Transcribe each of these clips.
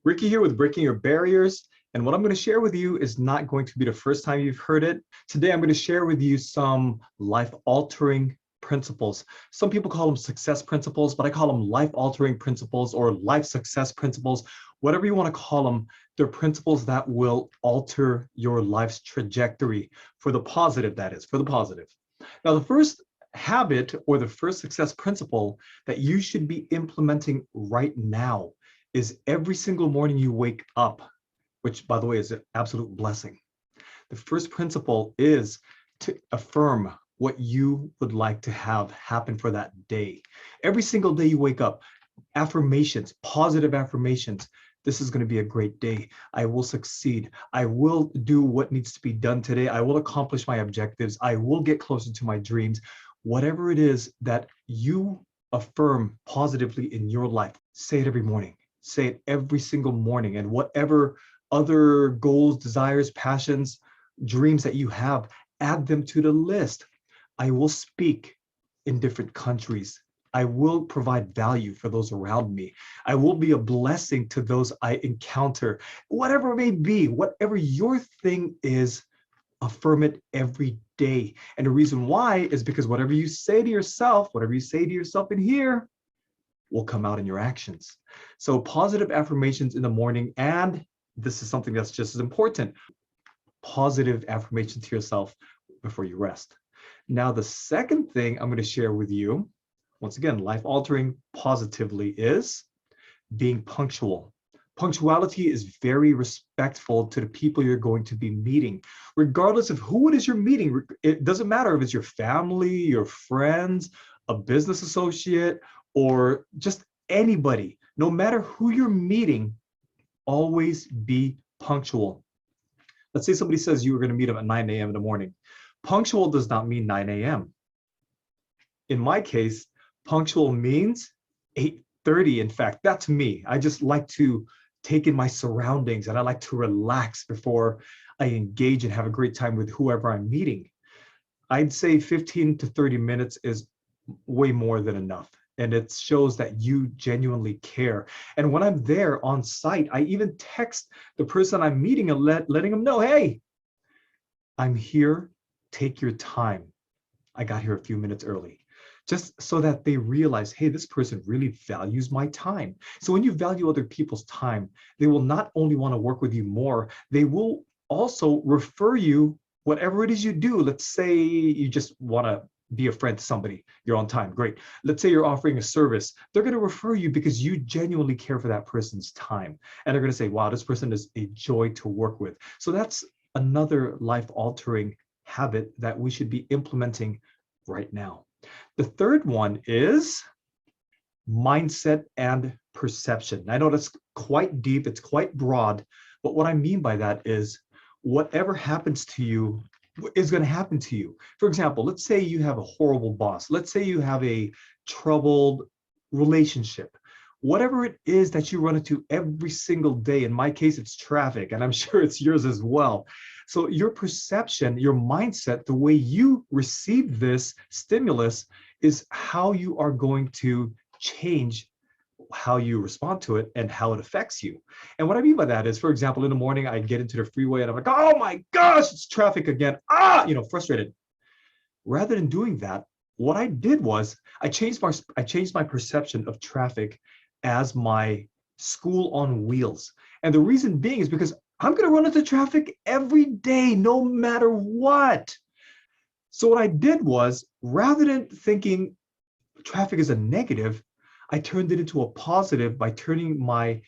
Ricky here with Breaking Your Barriers. And what I'm going to share with you is not going to be the first time you've heard it. Today, I'm going to share with you some life-altering principles. Some people call them success principles, but I call them life-altering principles or life success principles. Whatever you want to call them, they're principles that will alter your life's trajectory for the positive, that is, for the positive. Now, the first habit or the first success principle that you should be implementing right now is every single morning you wake up, which by the way is an absolute blessing. The first principle is to affirm what you would like to have happen for that day. Every single day you wake up, affirmations, positive affirmations. This is going to be a great day. I will succeed. I will do what needs to be done today. I will accomplish my objectives. I will get closer to my dreams. Whatever it is that you affirm positively in your life, say it every morning. Say it every single morning, and whatever other goals, desires, passions, dreams that you have, add them to the list. I will speak in different countries. I will provide value for those around me. I will be a blessing to those I encounter. Whatever it may be, whatever your thing is, affirm it every day. And the reason why is because whatever you say to yourself in here, will come out in your actions. So positive affirmations in the morning, and this is something that's just as important, positive affirmation to yourself before you rest. Now, the second thing I'm going to share with you, once again, life-altering positively, is being punctual. Punctuality is very respectful to the people you're going to be meeting, regardless of who it is you're meeting. It doesn't matter if it's your family, your friends, a business associate, or just anybody. No matter who you're meeting, always be punctual. Let's say somebody says you were going to meet them at 9 a.m. in the morning. Punctual does not mean 9 a.m. In my case, punctual means 8:30. In fact, that's me. I just like to take in my surroundings and I like to relax before I engage and have a great time with whoever I'm meeting. I'd say 15 to 30 minutes is way more than enough. And it shows that you genuinely care. And when I'm there on site, I even text the person I'm meeting and letting them know, hey, I'm here, take your time. I got here a few minutes early. Just so that they realize, hey, this person really values my time. So when you value other people's time, they will not only want to work with you more, they will also refer you, whatever it is you do. Let's say you just want to be a friend to somebody, you're on time, great. Let's say you're offering a service, they're going to refer you because you genuinely care for that person's time. And they're going to say, wow, this person is a joy to work with. So that's another life-altering habit that we should be implementing right now. The third one is mindset and perception. I know that's quite deep, it's quite broad, but what I mean by that is whatever happens to you is going to happen to you. For example, let's say you have a horrible boss. Let's say you have a troubled relationship. Whatever it is that you run into every single day, in my case, it's traffic, and I'm sure it's yours as well. So your perception, your mindset, the way you receive this stimulus is how you are going to change how you respond to it and how it affects you. And what I mean by that is, for example, in the morning, I get into the freeway and I'm like, oh my gosh, it's traffic again. Frustrated. Rather than doing that, what I did was I changed my perception of traffic as my school on wheels. And the reason being is because I'm going to run into traffic every day, no matter what. So what I did was, rather than thinking traffic is a negative, I turned it into a positive by turning my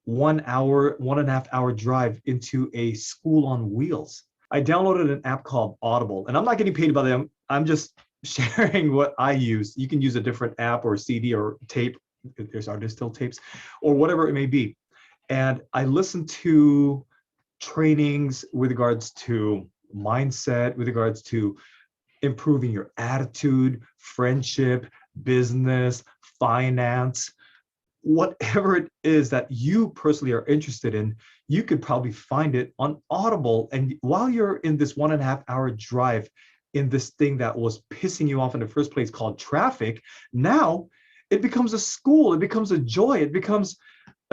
1 hour, 1.5 hour drive into a school on wheels. I downloaded an app called Audible, and I'm not getting paid by them. I'm just sharing what I use. You can use a different app or CD or tape. Are there still tapes? Or whatever it may be. And I listen to trainings with regards to mindset, with regards to improving your attitude, friendship, business, finance, whatever it is that you personally are interested in, you could probably find it on Audible. And while you're in this 1.5 hour drive in this thing that was pissing you off in the first place called traffic, now it becomes a school, it becomes a joy, it becomes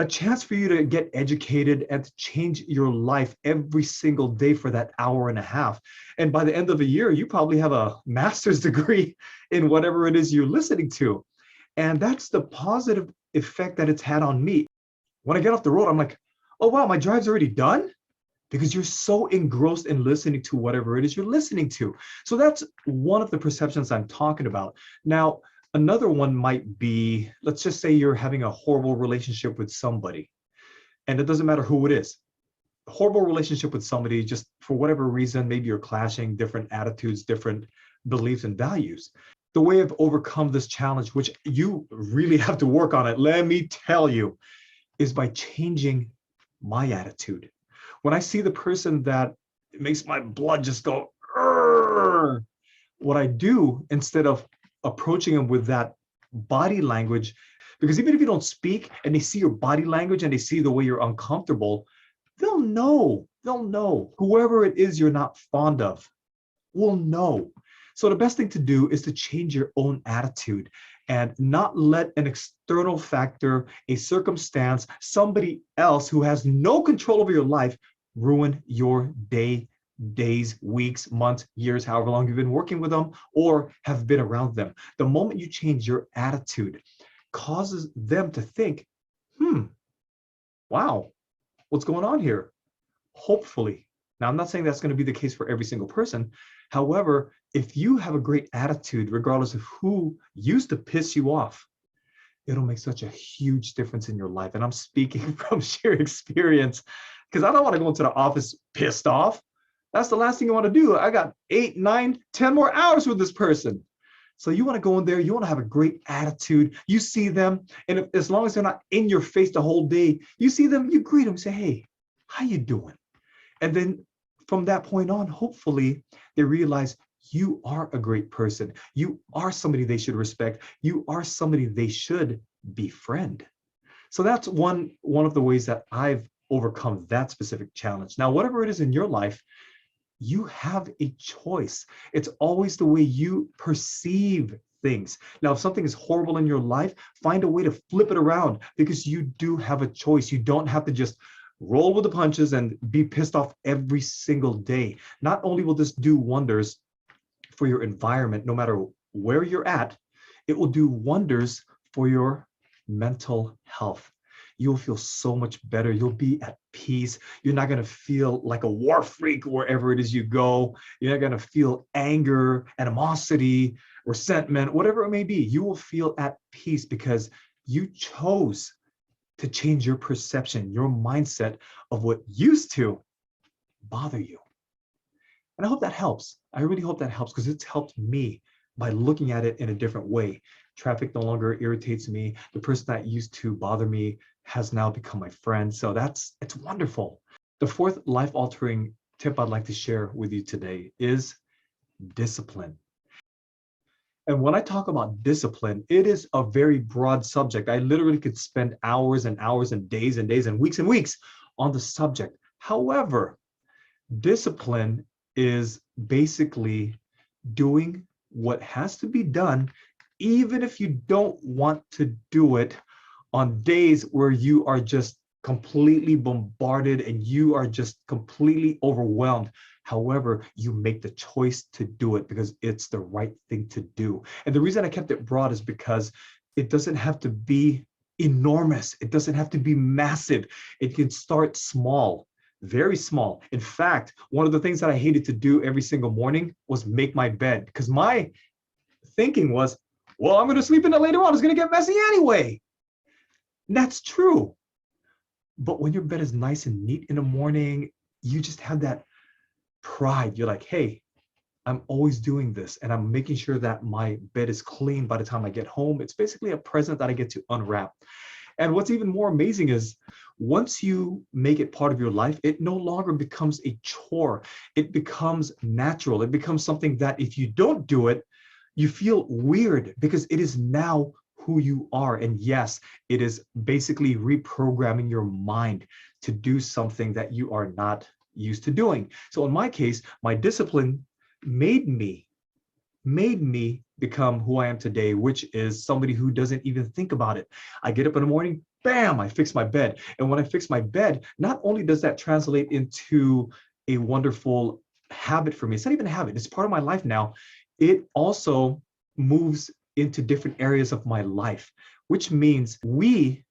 a chance for you to get educated and to change your life every single day for that hour and a half. And by the end of the year, you probably have a master's degree in whatever it is you're listening to. And that's the positive effect that it's had on me. When I get off the road, I'm like, oh, wow, my drive's already done? Because you're so engrossed in listening to whatever it is you're listening to. So that's one of the perceptions I'm talking about. Now, another one might be, let's just say you're having a horrible relationship with somebody, and it doesn't matter who it is. A horrible relationship with somebody, just for whatever reason, maybe you're clashing, different attitudes, different beliefs and values. The way I've overcome this challenge, which you really have to work on it, let me tell you, is by changing my attitude. When I see the person that makes my blood just go, "Urgh," what I do instead of approaching them with that body language, because even if you don't speak and they see your body language and they see the way you're uncomfortable, they'll know. They'll know. Whoever it is you're not fond of will know. So the best thing to do is to change your own attitude and not let an external factor, a circumstance, somebody else who has no control over your life ruin your day, days, weeks, months, years, however long you've been working with them or have been around them. The moment you change your attitude, causes them to think, wow, what's going on here? Hopefully. Now, I'm not saying that's going to be the case for every single person. However, if you have a great attitude, regardless of who used to piss you off, it'll make such a huge difference in your life. And I'm speaking from sheer experience because I don't want to go into the office pissed off. That's the last thing you want to do. I got 8, 9, 10 more hours with this person. So you want to go in there, you want to have a great attitude. You see them, and as long as they're not in your face the whole day, you see them, you greet them, say, hey, how you doing? And then from that point on, hopefully they realize you are a great person. You are somebody they should respect. You are somebody they should befriend. So that's one of the ways that I've overcome that specific challenge. Now, whatever it is in your life, you have a choice. It's always the way you perceive things. Now, if something is horrible in your life, find a way to flip it around because you do have a choice. You don't have to just roll with the punches and be pissed off every single day. Not only will this do wonders for your environment, no matter where you're at, it will do wonders for your mental health. You'll feel so much better. You'll be at peace. You're not going to feel like a war freak wherever it is you go. You're not going to feel anger, animosity, resentment, whatever it may be. You will feel at peace because you chose to change your perception, your mindset of what used to bother you. And I hope that helps. I really hope that helps because it's helped me by looking at it in a different way. Traffic no longer irritates me. The person that used to bother me has now become my friend. So it's wonderful. The fourth life-altering tip I'd like to share with you today is discipline. And when I talk about discipline, it is a very broad subject. I literally could spend hours and hours and days and weeks on the subject. However, discipline is basically doing what has to be done, even if you don't want to do it on days where you are just completely bombarded and you are just completely overwhelmed. However, you make the choice to do it because it's the right thing to do. And the reason I kept it broad is because it doesn't have to be enormous. It doesn't have to be massive. It can start small, very small. In fact, one of the things that I hated to do every single morning was make my bed because my thinking was, well, I'm going to sleep in it later on. It's going to get messy anyway. And that's true. But when your bed is nice and neat in the morning, you just have that pride. You're like, hey, I'm always doing this and I'm making sure that my bed is clean by the time I get home. It's basically a present that I get to unwrap. And what's even more amazing is once you make it part of your life, it no longer becomes a chore. It becomes natural. It becomes something that if you don't do it, you feel weird because it is now who you are. And yes, it is basically reprogramming your mind to do something that you are not used to doing. So in my case, my discipline made me become who I am today, which is somebody who doesn't even think about it. I get up in the morning, bam, I fix my bed. And when I fix my bed, not only does that translate into a wonderful habit for me, it's not even a habit, it's part of my life now. It also moves into different areas of my life, which means we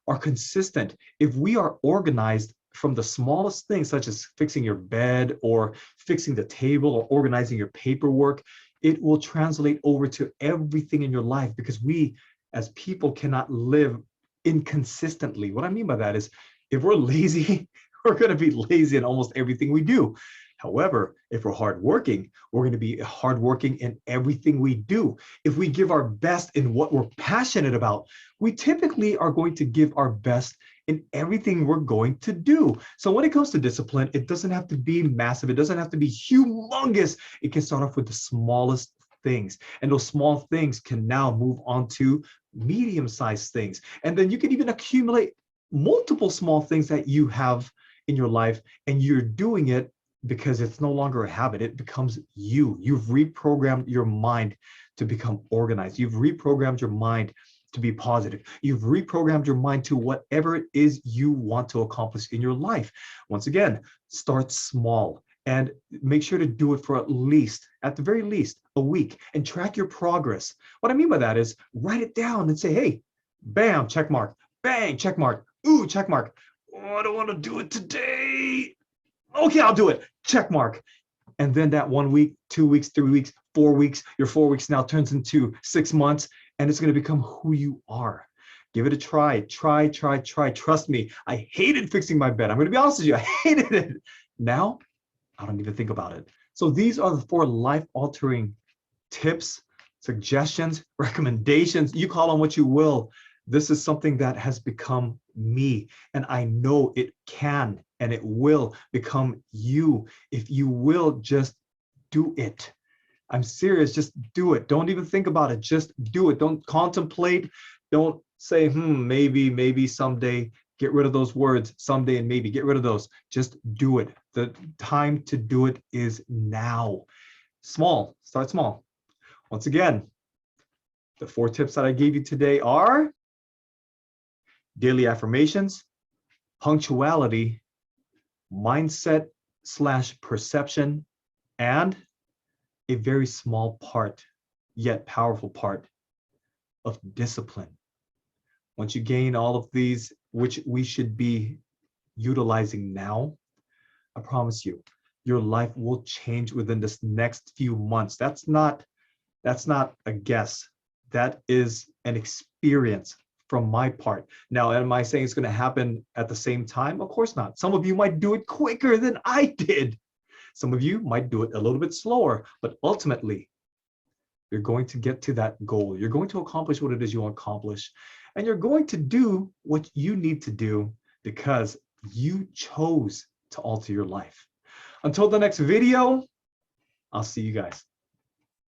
are consistent. If we are organized from the smallest things, such as fixing your bed or fixing the table or organizing your paperwork, it will translate over to everything in your life, because we as people cannot live inconsistently. What I mean by that is, if we're lazy, we're going to be lazy in almost everything we do. However, if we're hardworking, we're going to be hardworking in everything we do. If we give our best in what we're passionate about, we typically are going to give our best in everything we're going to do. So when it comes to discipline, it doesn't have to be massive. It doesn't have to be humongous. It can start off with the smallest things. And those small things can now move on to medium-sized things. And then you can even accumulate multiple small things that you have in your life, and you're doing it because it's no longer a habit. It becomes you. You've reprogrammed your mind to become organized. You've reprogrammed your mind to be positive. You've reprogrammed your mind to whatever it is you want to accomplish in your life. Once again, start small and make sure to do it for at the very least, a week, and track your progress. What I mean by that is, write it down and say, hey, bam, check mark, bang, check mark, ooh, check mark. Oh, I don't want to do it today. Okay, I'll do it. Check mark. And then that 1 week, 2 weeks, 3 weeks, 4 weeks, your 4 weeks now turns into 6 months, and it's going to become who you are. Give it a try. Try. Trust me, I hated fixing my bed. I'm going to be honest with you. I hated it. Now, I don't even think about it. So these are the 4 life-altering tips, suggestions, recommendations. You call them what you will. This is something that has become me, and I know it can and it will become you if you will just do it. I'm serious, just do it. Don't even think about it, just do it. Don't contemplate, don't say, maybe someday. Get rid of those words, someday and maybe. Get rid of those. Just do it. The time to do it is now. Small, start small. Once again, the 4 tips that I gave you today are daily affirmations, punctuality, mindset/perception, and a very small part, yet powerful part, of discipline. Once you gain all of these, which we should be utilizing now, I promise you, your life will change within this next few months. That's not a guess. That is an experience from my part. Now, am I saying it's going to happen at the same time? Of course not. Some of you might do it quicker than I did. Some of you might do it a little bit slower, but ultimately, you're going to get to that goal. You're going to accomplish what it is you want to accomplish, and you're going to do what you need to do because you chose to alter your life. Until the next video, I'll see you guys.